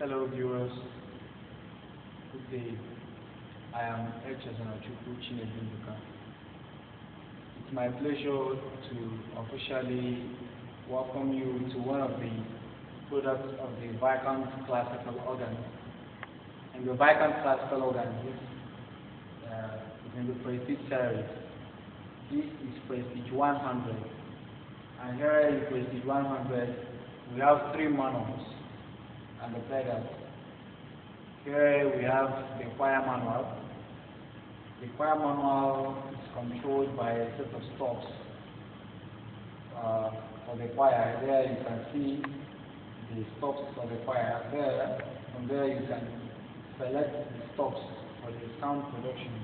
Hello viewers, good day. I am Echezona Nduka. It's my pleasure to officially welcome you to one of the products of the Viscount classical organ. And the Viscount classical organ is in the Prestige series. This is Prestige 100. And here in Prestige 100, we have 3 manuals and the pedals. Here we have the choir manual. The choir manual is controlled by a set of stops for the choir. There you can see the stops for the choir. From there you can select the stops for the sound production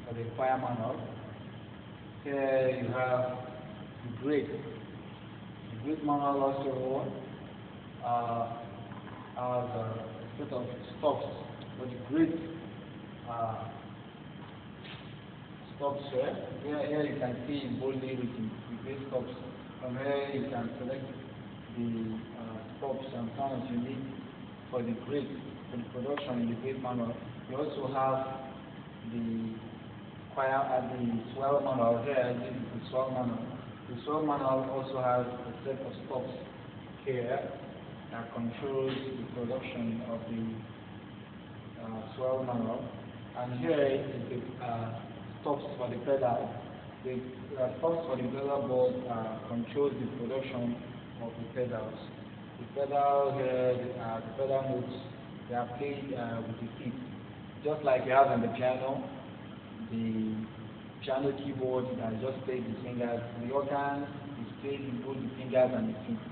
for the choir manual. Here you have the grade. The grade manual also has a set of stops for the grade stops here. Here you can see in boldly written the grade stops. From here you can select the stops and sounds you need for the grade, for the production in the grade manual. You also have the choir and the swell manual. Here this is the swell manual. The swell manual also has a set of stops here that controls the production of the swell manual. And here is the stops for the pedal. The stops for the pedal board controls the production of the pedals. The pedal here, the pedal notes, they are played with the feet. Just like you have on the piano keyboard that just plays the fingers. The organ is played with both the fingers and the feet.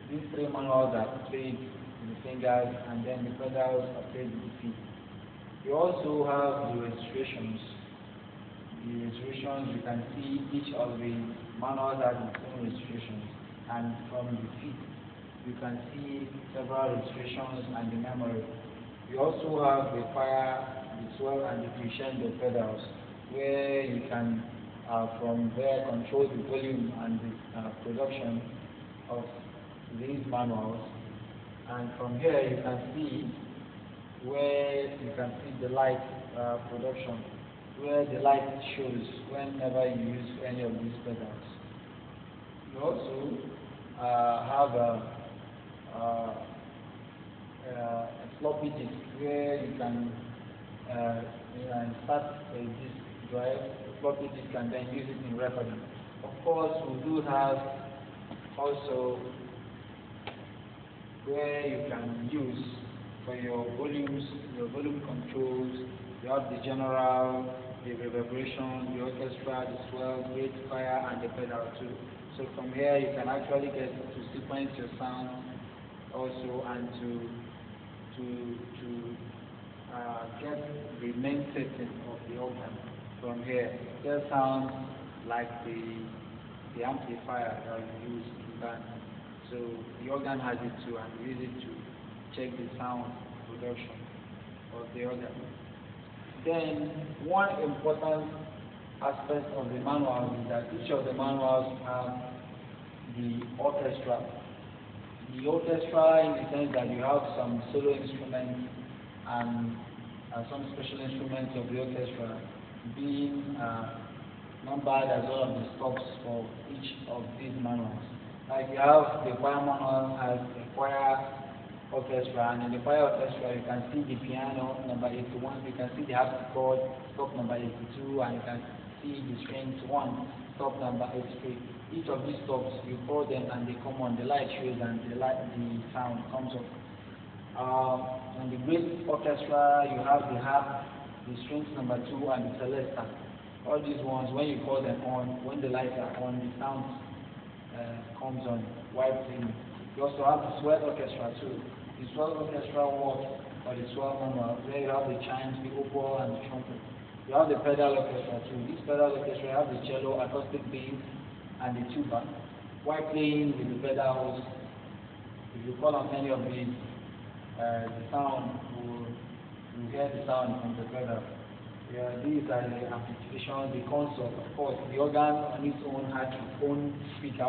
These 3 manuals are played with the fingers and then the pedals are played with the feet. You also have the registrations. The registrations, you can see each of the manuals has its own registrations, and from the feet you can see several registrations and the memory. You also have the choir, the swell and the crescendo pedals, where you can from there control the volume and the production of these manuals. And from here you can see where you can see the light production, where the light shows whenever you use any of these pedals. You also have a floppy disk where you can insert a disk drive, a floppy disk, and then use it in recording. Of course, we do have also where you can use for your volumes, your volume controls. You have the general, the reverberation, the orchestra, the swell, great choir, and the pedal too. So from here you can actually get to sequence your sound also, and to get the main setting of the organ from here. There sounds like the amplifier that you use in band. So the organ has it too, and we use it to check the sound production of the organ. Then one important aspect of the manual is that each of the manuals have the orchestra. The orchestra, in the sense that you have some solo instruments and some special instruments of the orchestra being numbered as one of the stops for each of these manuals. Like you have the choir manual has the choir orchestra, and in the choir orchestra you can see the piano number 81, you can see the harpsichord stop number 82, and you can see the strings 1 stop number 83. Each of these stops you call them and they come on, the light shows and the sound comes up. On the great orchestra you have the harp, the strings number 2, and the celesta. All these ones, when you call them on, when the lights are on, the sound comes on while playing. You also have the swell orchestra too. The swell orchestra works for the swell manual, where you have the chimes, the oboe, and the trumpet. You have the pedal orchestra too. This pedal orchestra you have the cello, acoustic bass, and the tuba. While playing with the pedals, if you call on any of these, the sound will hear the sound from the pedal. These are the amplification, the console. Of course, the organ on its own has its own speaker.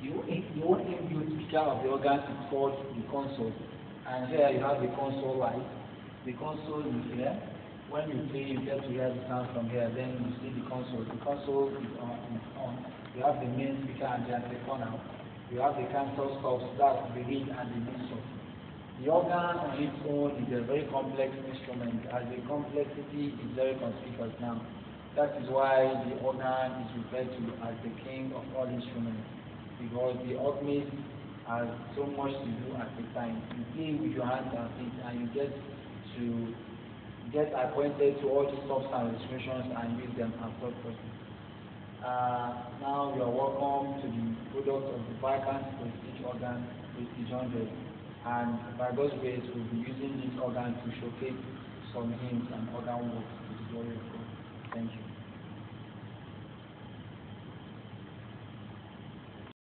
The only inbuilt speaker of the organ is called the console. And here you have the console light. The console is here. When you play, you get to hear the sound from here. Then you see the console. The console is on. You have the main speaker and the antiphon. You have the cancel stops, that's the reed and the mid stop. The organ on its own is a very complex instrument, as the complexity is very conspicuous now. That is why the organ is referred to as the king of all instruments, because the organist has so much to do at the time. You play with your hands and feet, and you get acquainted to all the stops and restrictions and use them appropriately. Now you are welcome to the product of the Viscount Prestige organ, Prestige 100, and by God's grace we'll be using this organ to showcase some hymns and organ works to the glory of God. Thank you.